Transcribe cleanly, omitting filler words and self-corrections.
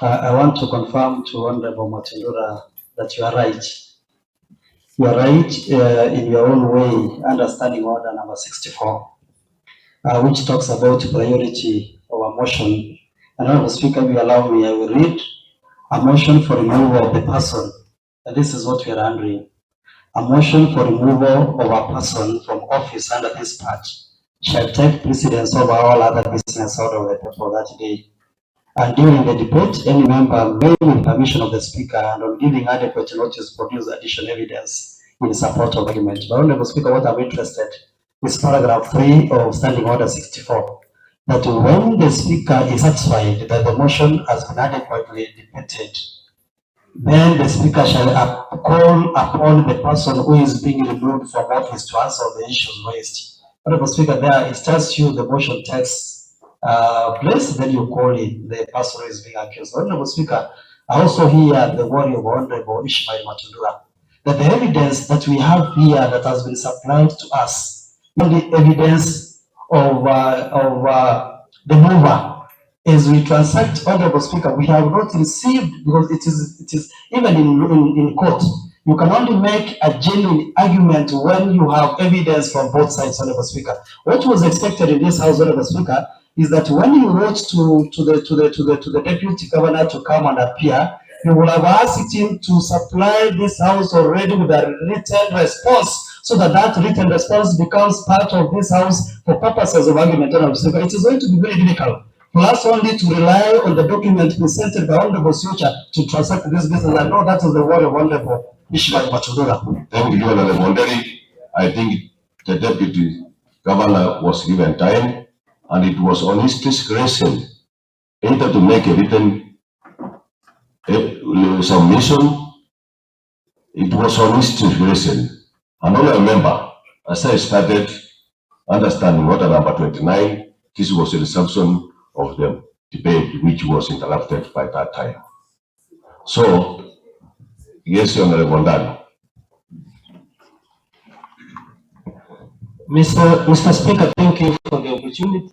I want to confirm to Honorable Matundura that you are right. You are right in your own way, understanding order number 64, which talks about priority of a motion. And Honorable Speaker, if you allow me, I will read a motion for removal of the person. And this is what we are handling. A motion for removal of a person from office under this part shall take precedence over all other business order for that day. And during the debate, any member may, with permission of the Speaker and on giving adequate notice, produce additional evidence in support of argument. But Honorable Speaker, what I'm interested is paragraph 3 of Standing Order 64, that when the Speaker is satisfied that the motion has been adequately debated, then the Speaker shall call upon the person who is being removed from office to answer the issues raised. Honorable Speaker, there it tells you the motion takes place, then you call in the person who is being accused. Honorable Speaker, I also hear the worry of Honorable Ishmael Matundura that the evidence that we have here that has been supplied to us, the evidence of the mover, as we transact, Honorable Speaker, we have not received, because it is even in court, you can only make a genuine argument when you have evidence from both sides, Honorable Speaker. What was expected in this House, Honorable Speaker, is that when you wrote to the Deputy Governor to come and appear, you will have asked him to supply this House already with a written response, so that that written response becomes part of this House for purposes of argument, Honorable Speaker. It is going to be very difficult for us only to rely on the document presented by Honorable Sucha to transact this business. I know that is the word of Honorable Ishmael Matundura. Thank you, Honorable Onderi. I think the Deputy Governor was given time, and it was on his discretion either to make a written submission. It was on his discretion. And all I remember, as I started understanding order number 29, this was a resumption of the debate which was interrupted by that time. So, yes, Honorable Onderi. Mr. Speaker, thank you for the opportunity.